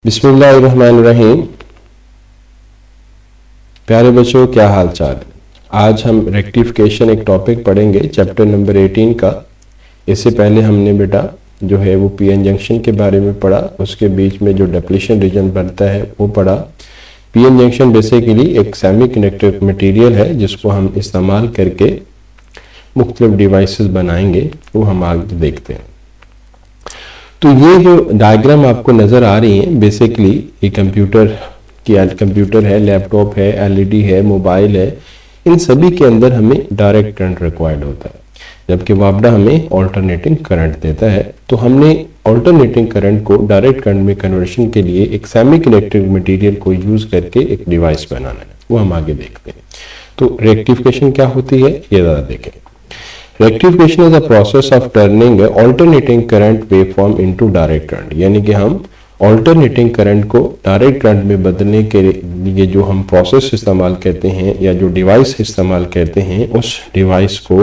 बिस्मिल्लाहिर्रहमानिर्रहीम। प्यारे बच्चों, क्या हाल चाल है। आज हम रेक्टिफिकेशन एक टॉपिक पढ़ेंगे, चैप्टर नंबर 18 का। इससे पहले हमने बेटा जो है वो पीएन जंक्शन के बारे में पढ़ा, उसके बीच में जो डिप्लीशन रीजन बनता है वो पढ़ा। पीएन जंक्शन बेसिकली एक सेमीकंडक्टर मटेरियल है जिसको हम इस्तेमाल करके मुख्तलिफ डिवाइसेस बनाएंगे, वो हम आगे देखते हैं। तो ये जो डायग्राम आपको नज़र आ रही है, बेसिकली ये कंप्यूटर है, लैपटॉप है, एलईडी है, मोबाइल है, इन सभी के अंदर हमें डायरेक्ट करंट रिक्वायर्ड होता है, जबकि वापडा हमें ऑल्टरनेटिंग करंट देता है। तो हमने ऑल्टरनेटिंग करंट को डायरेक्ट करंट में कन्वर्शन के लिए एक सेमीकंडक्टर मटेरियल को यूज करके एक डिवाइस बनाना है, वो हम आगे देखते हैं। तो रेक्टिफिकेशन क्या होती है ये ज़रा देखें। Rectification is a process of turning alternating current waveform into direct current, यानी कि हम ऑल्टरनेटिंग करंट को डायरेक्ट करंट में बदलने के लिए जो हम प्रोसेस इस्तेमाल करते हैं या जो डिवाइस इस्तेमाल करते हैं, उस डिवाइस को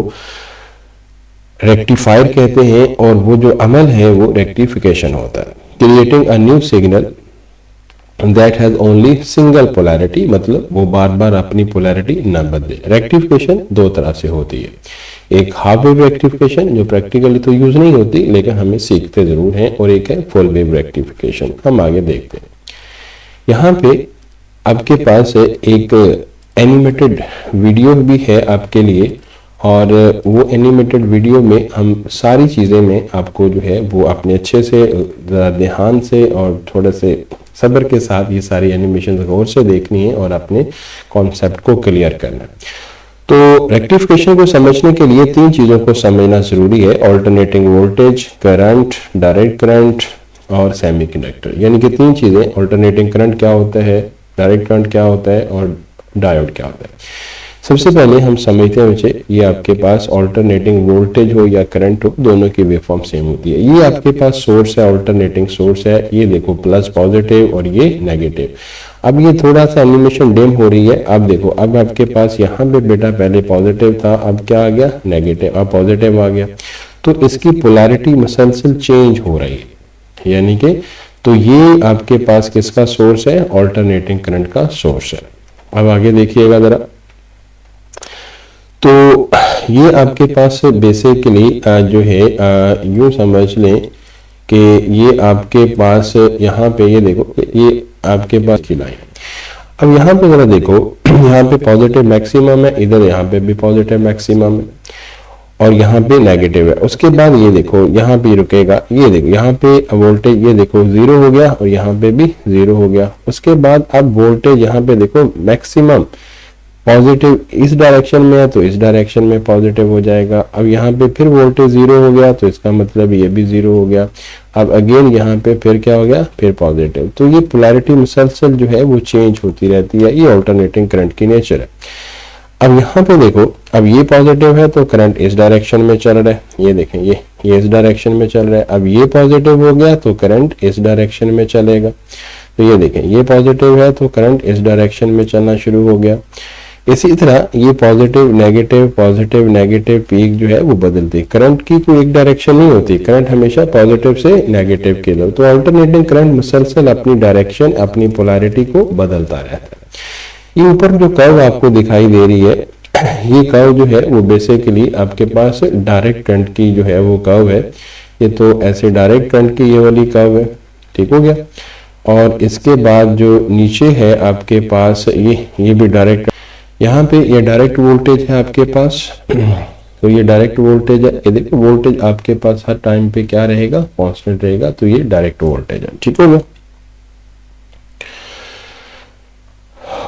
रेक्टिफायर कहते हैं, और वो जो अमल है वो रेक्टिफिकेशन होता है। Creating a new signal that has only single polarity, मतलब वो बार बार अपनी पोलैरिटी न बदले। रेक्टिफिकेशन दो तरह से होती है, एक हाफ वेव रेक्टिफिकेशन जो प्रैक्टिकली तो यूज नहीं होती लेकिन हमें सीखते जरूर हैं, और एक है फुल वेव रेक्टिफिकेशन, हम आगे देखते हैं। यहाँ पे आपके पास एक एनिमेटेड वीडियो भी है आपके लिए, और वो एनिमेटेड वीडियो में हम सारी चीज़ें में आपको जो है वो अपने अच्छे से ध्यान से और थोड़े से सब्र के साथ ये सारी एनिमेशन गौर से देखनी है और अपने कॉन्सेप्ट को क्लियर करना है। तो रेक्टिफिकेशन को समझने के लिए तीन चीज़ों को समझना जरूरी है: alternating voltage, current, direct current और सेमीकंडक्टर। यानी कि तीन चीज़ें, ऑल्टरनेटिंग करंट क्या होता है, डायरेक्ट करंट क्या होता है और डायोड क्या होता है। सबसे पहले हम समझते हैं बच्चे, ये आपके पास ऑल्टरनेटिंग वोल्टेज हो या करंट हो, दोनों की वेवफॉर्म सेम होती है। ये आपके पास सोर्स है, ऑल्टरनेटिंग सोर्स है, ये देखो प्लस पॉजिटिव और ये नेगेटिव। अब ये थोड़ा सा एनिमेशन डिम हो रही है। अब देखो, अब आपके पास यहाँ पे बेटा पहले पॉजिटिव था, अब क्या आ गया, नेगेटिव, अब पॉजिटिव आ गया। तो इसकी पोलैरिटी मुसलसल चेंज हो रही है, यानी कि तो ये आपके पास किसका सोर्स है, ऑल्टरनेटिंग करंट का सोर्स है। अब आगे देखिएगा जरा। तो ये आपके पास बेसिकली जो है यूं समझ लें कि ये आपके पास यहाँ पे ये देखो, ये आपके पास की लाइन। अब यहाँ पे जरा देखो, यहाँ पे पॉजिटिव मैक्सिमम है, इधर यहाँ पे भी पॉजिटिव मैक्सिमम है, और यहाँ पे नेगेटिव है। उसके बाद ये देखो यहाँ पे रुकेगा, ये देखो यहाँ पे वोल्टेज ये देखो 0 हो गया और यहाँ पे भी 0 हो गया। उसके बाद अब वोल्टेज यहाँ पे देखो मैक्सिमम पॉजिटिव इस डायरेक्शन में है तो इस डायरेक्शन में पॉजिटिव हो जाएगा। अब यहाँ पे फिर वोल्टेज 0 हो गया तो इसका मतलब ये भी 0 हो गया। अब अगेन यहाँ पे फिर क्या हो गया, फिर पॉजिटिव। तो ये पोलैरिटी मुसलसल जो है वो चेंज होती रहती है, ये ऑल्टरनेटिंग करंट की नेचर है। अब यहाँ पे देखो, अब ये पॉजिटिव है तो करंट इस डायरेक्शन में चल रहा है, ये देखें ये इस डायरेक्शन में चल रहा है। अब ये पॉजिटिव हो गया तो करंट इस डायरेक्शन में चलेगा। तो ये देखें, ये पॉजिटिव है तो करंट इस डायरेक्शन में चलना शुरू हो गया। इसी तरह ये पॉजिटिव नेगेटिव पीक जो है वो बदलती है। करंट की कोई एक डायरेक्शन नहीं होती, करंट हमेशा पॉजिटिव से नेगेटिव की तरफ। तो अल्टरनेटिंग करंट मुसलसल अपनी डायरेक्शन, अपनी पोलैरिटी को बदलता रहता है। ये ऊपर जो कर्व आपको दिखाई दे रही है, ये कर्व जो है वो बेसिकली आपके पास डायरेक्ट करंट की जो है वो कर्व है। ये तो ऐसे डायरेक्ट करंट की ये वाली कर्व है, ठीक हो गया। और इसके बाद जो नीचे है आपके पास ये भी डायरेक्ट, यहाँ पे ये डायरेक्ट वोल्टेज है आपके पास। तो ये डायरेक्ट वोल्टेज है, ये देखो वोल्टेज आपके पास हर टाइम पे क्या रहेगा, कांस्टेंट रहेगा। तो ये डायरेक्ट वोल्टेज है, ठीक होगा।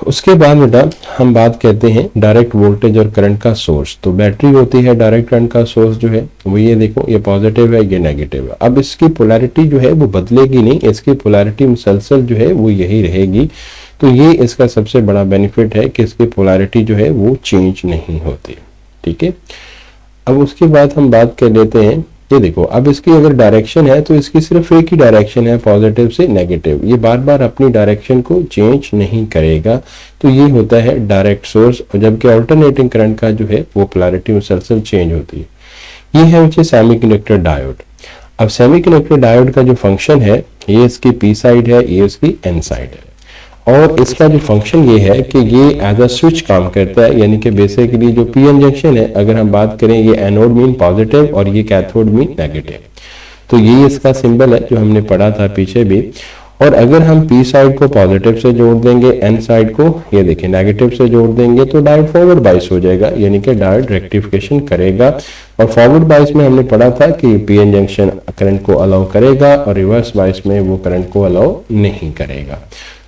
उसके बाद बेटा हम बात करते हैं डायरेक्ट वोल्टेज और करंट का सोर्स। तो बैटरी होती है डायरेक्ट करंट का सोर्स जो है वो, ये देखो ये पॉजिटिव है, ये नेगेटिव है। अब इसकी पोलैरिटी जो है वो बदलेगी नहीं, इसकी पोलैरिटी मुसलसल जो है वो यही रहेगी। तो ये इसका सबसे बड़ा बेनिफिट है कि इसकी पोलैरिटी जो है वो चेंज नहीं होती, ठीक है। अब उसके बाद हम बात कर लेते हैं, ये देखो अब इसकी अगर डायरेक्शन है तो इसकी सिर्फ एक ही डायरेक्शन है, पॉजिटिव से नेगेटिव। ये बार बार अपनी डायरेक्शन को चेंज नहीं करेगा। तो ये होता है डायरेक्ट सोर्स, और जबकि ऑल्टरनेटिंग करंट का जो है वो पोलैरिटी मुसलसल चेंज होती है। ये है सेमीकंडक्टर डायोड। अब सेमीकंडक्टर डायोड का जो फंक्शन है ये इसकी पी साइड है, ये इसकी एन साइड है। और इसका जो फंक्शन ये है कि ये एज अ स्विच काम करता है, यानी कि बेसिकली जो पी एन जंक्शन है, अगर हम बात करें, ये एनोड मीन पॉजिटिव और ये कैथोड मीन नेगेटिव। तो ये इसका सिंबल है जो हमने पढ़ा था पीछे भी। और अगर हम पी साइड को पॉजिटिव से जोड़ देंगे, एन साइड को ये देखिए नेगेटिव से जोड़ देंगे, तो डायोड फॉरवर्ड बाइस हो जाएगा, यानी कि डायोड रेक्टिफिकेशन करेगा। और फॉरवर्ड बाइस में हमने पढ़ा था कि पीएन जंक्शन करंट को अलाउ करेगा और रिवर्स बाइस में वो करंट को अलाउ नहीं करेगा।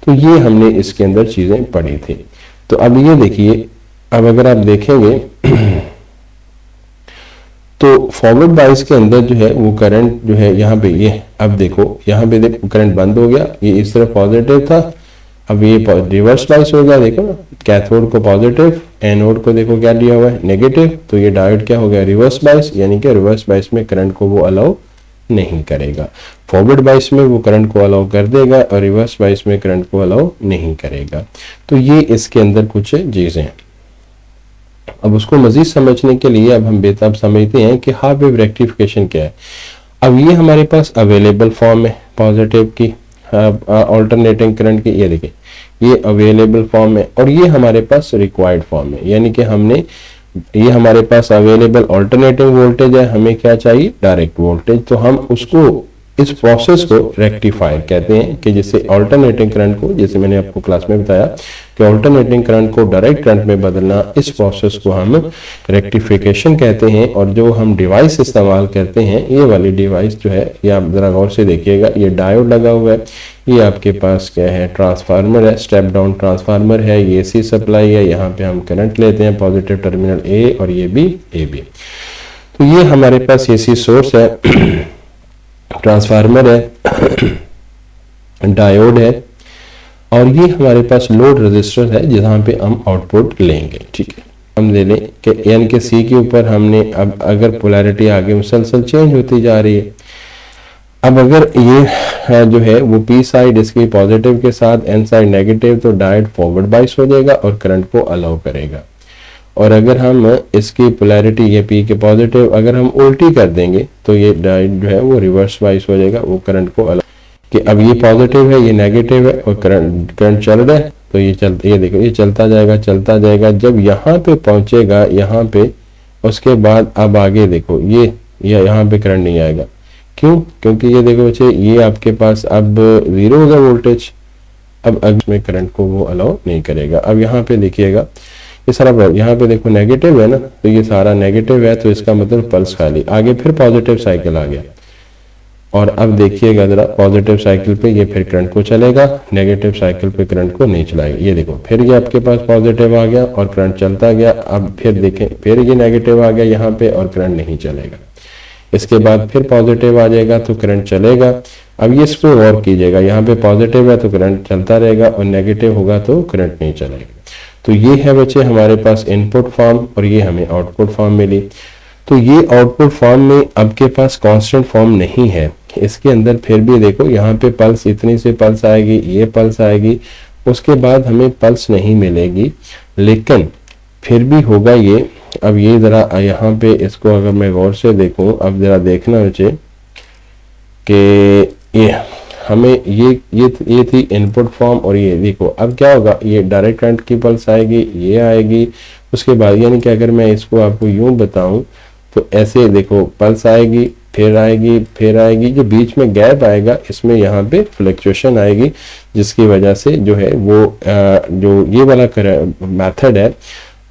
तो ये हमने इसके अंदर चीजें पढ़ी थी। तो अब ये देखिए, अब अगर आप देखेंगे तो फॉरवर्ड बाइस के अंदर जो है वो करंट जो है यहाँ पे, ये अब देखो यहाँ पे देखो करंट बंद हो गया, ये इस तरफ पॉजिटिव था, अब ये रिवर्स बाइस हो गया, देखो ना, कैथोड को पॉजिटिव, एनोड को देखो क्या दिया हुआ है नेगेटिव, तो ये डायोड क्या हो गया रिवर्स बाइस, यानी कि रिवर्स बाइस में करंट को वो अलाउ नहीं करेगा। फॉरवर्ड बाइस में वो करंट को अलाउ कर देगा और रिवर्स बाइस में करंट को अलाउ नहीं करेगा। तो ये इसके अंदर कुछ चीजें हैं। अब उसको मजीद समझने के लिए अब हम बेताब समझते हैं कि हाफ वेव रेक्टिफिकेशन क्या है। अब ये हमारे पास अवेलेबल फॉर्म है पॉजिटिव की, अल्टरनेटिंग करंट की, ये देखिए ये अवेलेबल फॉर्म है, और ये हमारे पास रिक्वायर्ड फॉर्म है, यानी कि हमने ये हमारे पास अवेलेबल अल्टरनेटिंग वोल्टेज है, हमें क्या चाहिए डायरेक्ट वोल्टेज। तो हम उसको इस प्रोसेस को रेक्टिफायर कहते हैं कि जैसे अल्टरनेटिंग करंट को, जैसे मैंने आपको क्लास में बताया कि अल्टरनेटिंग करंट को डायरेक्ट करंट में बदलना, इस प्रोसेस को हम रेक्टिफिकेशन कहते हैं। और जो हम डिवाइस इस्तेमाल करते हैं, ये वाली डिवाइस जो है, ये आप जरा गौर से देखिएगा, ये डायोड लगा हुआ है, ये आपके पास क्या है ट्रांसफार्मर है, स्टेप डाउन ट्रांसफार्मर है, ये एसी सप्लाई है, यहाँ पे हम करंट लेते हैं पॉजिटिव टर्मिनल ए और ये भी ए बी। तो ये हमारे पास एसी सोर्स है, ट्रांसफार्मर है, डायोड है, और ये हमारे पास लोड रेजिस्टर है जहां पे हम आउटपुट लेंगे। ठीक है, हम ले लें कि एन के सी के ऊपर हमने, अब अगर पोलैरिटी आगे मुसलसल चेंज होती जा रही है, अब अगर ये जो है वो पी साइड इसकी पॉजिटिव के साथ, एन साइड नेगेटिव, तो डायोड फॉरवर्ड बाइस हो जाएगा और करंट को अलाउ करेगा। और अगर हम इसकी पोलैरिटी ये पी के पॉजिटिव अगर हम उल्टी कर देंगे, तो ये डायोड जो है वो रिवर्स बाइस हो जाएगा, वो करंट को अलाउ, कि अब ये पॉजिटिव है, ये नेगेटिव है और करंट चल रहा है, तो ये देखो ये चलता जाएगा, जब यहाँ पे पहुंचेगा, यहाँ पे, उसके बाद अब आगे देखो ये यहाँ पे करंट नहीं आएगा। क्यों? क्योंकि ये देखो बच्चे, ये आपके पास अब जीरो होगा वोल्टेज, अब में करंट को वो अलाउ नहीं करेगा। अब यहाँ पे देखिएगा ये सारा, यहाँ पे देखो नेगेटिव है ना, तो ये सारा नेगेटिव है, तो इसका मतलब पल्स खाली, आगे फिर पॉजिटिव साइकिल आ गया। और अब देखिएगा जरा, पॉजिटिव साइकिल पे ये फिर करंट को चलेगा, नेगेटिव साइकिल पे करंट को नहीं चलाएगा। ये देखो फिर ये आपके पास पॉजिटिव आ गया और करंट चलता गया, अब फिर देखें फिर ये नेगेटिव आ गया यहाँ पे और करंट नहीं चलेगा। इसके बाद फिर पॉजिटिव आ जाएगा तो करंट चलेगा। अब ये इसको गौर कीजिएगा, यहाँ पे पॉजिटिव है तो करंट चलता रहेगा और नेगेटिव होगा तो करंट नहीं चलेगा। तो ये है बच्चे हमारे पास इनपुट फॉर्म, और ये हमें आउटपुट फॉर्म मिली। तो ये आउटपुट फॉर्म में आपके पास कांस्टेंट फॉर्म नहीं है, इसके अंदर फिर भी देखो यहाँ पे पल्स, इतनी से पल्स आएगी, ये पल्स आएगी, उसके बाद हमें पल्स नहीं मिलेगी, लेकिन फिर भी होगा ये। अब ये जरा यहाँ पे इसको अगर मैं गौर से देखूं, अब जरा देखना मुझे कि ये हमें ये थी इनपुट फॉर्म, और ये देखो अब क्या होगा, ये डायरेक्ट करंट की पल्स आएगी, ये आएगी, उसके बाद यानी कि अगर मैं इसको आपको यूं बताऊं तो ऐसे देखो पल्स आएगी, फिर आएगी, फिर आएगी, जो बीच में गैप आएगा इसमें यहाँ पे फ्लक्चुएशन आएगी, जिसकी वजह से जो है वो जो ये वाला मेथड है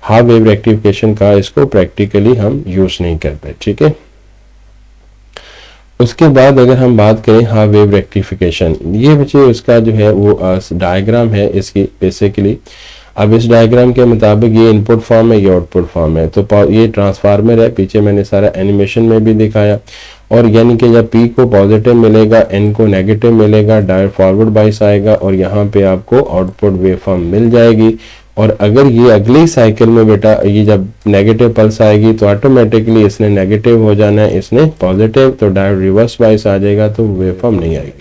हाफ वेव रेक्टिफिकेशन का, इसको प्रैक्टिकली हम यूज नहीं करते। ठीक है, उसके बाद अगर हम बात करें हाफ वेव रेक्टिफिकेशन, ये बच्चे उसका जो है वो डायग्राम है इसकी बेसिकली। अब इस डायग्राम के मुताबिक ये इनपुट फॉर्म है, ये आउटपुट फॉर्म है। तो ये ट्रांसफार्मर है, पीछे मैंने सारा एनिमेशन में भी दिखाया, और यानी कि जब पी को पॉजिटिव मिलेगा, एन को नेगेटिव मिलेगा, डायोड फॉरवर्ड बाइस आएगा और यहाँ पे आपको आउटपुट वेवफॉर्म मिल जाएगी। और अगर ये अगली साइकिल में बेटा ये जब नेगेटिव पल्स आएगी तो ऑटोमेटिकली इसने नेगेटिव हो जाना है, इसने पॉजिटिव, तो डायोड रिवर्स बाइस आ जाएगा, तो वेवफॉर्म नहीं आएगी।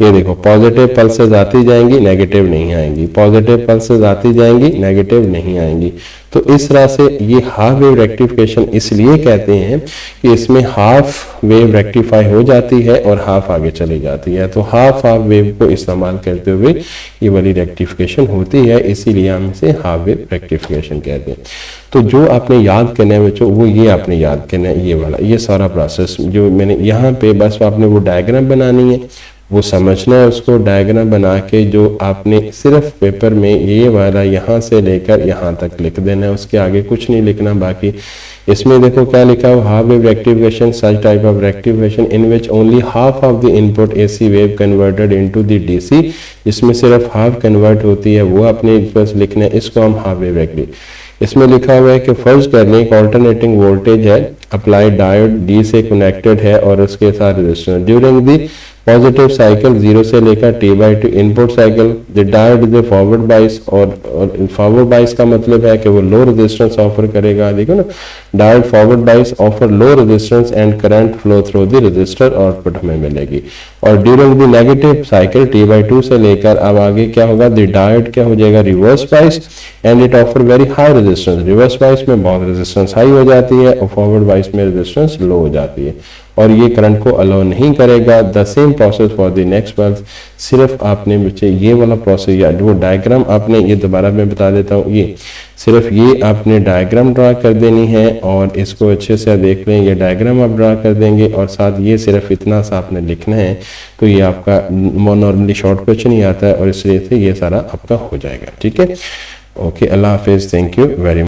ये देखो पॉजिटिव पल्सेस आती जाएंगी, नेगेटिव नहीं आएंगी, पॉजिटिव पल्सेस आती जाएंगी, नेगेटिव नहीं आएंगी। तो इस तरह से ये हाफ वेव रेक्टिफिकेशन इसलिए कहते हैं कि इसमें हाफ वेव रेक्टिफाई हो जाती है और हाफ आगे चली जाती है। तो हाफ वेव को इस्तेमाल करते हुए ये वाली रेक्टिफिकेशन होती है, इसीलिए हम इसे हाफ वेव रेक्टिफिकेशन कहते हैं। तो जो आपने याद करना है बच्चों, वो ये आपने याद करना है, ये वाला ये सारा प्रोसेस जो मैंने यहाँ पे, बस आपने वो डायग्राम बनानी है, वो समझना है उसको, डायग्राम बना के जो आपने सिर्फ पेपर में ये वाला यहाँ से लेकर यहाँ तक लिख देना है, उसके आगे कुछ नहीं लिखना। बाकी इसमें देखो क्या लिखा है, half wave rectification such type of rectification in which only half of the input AC wave converted into the DC, जिसमें सिर्फ हाफ कन्वर्ट होती है, वो आपने बस लिखना है, इसको हम हाफ वेव रेक्टिफिकेशन। इसमें लिखा हुआ है कि फर्ज कर लें एक ऑल्टरनेटिंग वोल्टेज है, अप्लाइड डायोड डी से कनेक्टेड है और उसके साथ resistance during the positive cycle 0 से लेकर t/2 input cycle the diode is forward बाइस, और फॉरवर्ड बाइस का मतलब है कि वो लो रेजिस्टेंस ऑफर करेगा। देखो ना, diode forward bias offer low resistance and current flow through the resistor, output हमें मिलेगी। और during the negative cycle t/2 से लेकर अब आगे क्या होगा, द डायोड क्या हो जाएगा, reverse bias and it offer very high resistance. Reverse bias में बहुत रेजिस्टेंस हाई हो जाती है और फॉरवर्ड बाइस में रेजिस्टेंस लो हो जाती है, और ये करंट को अलाउ नहीं करेगा। The same process for the next pulse. सिर्फ आपने बच्चे ये वाला प्रोसेस या वो डायग्राम आपने, ये दोबारा मैं बता देता हूँ, ये सिर्फ ये आपने डायग्राम ड्रा कर देनी है और इसको अच्छे से देख लें, ये डायग्राम आप ड्रा कर देंगे और साथ ये सिर्फ इतना सा आपने लिखना है। तो ये आपका नॉर्मली शॉर्ट क्वेश्चन ही आता है और इसलिए से ये सारा आपका हो जाएगा। ठीक है, ओके, अल्लाह हाफिज़, थैंक यू वेरी मच।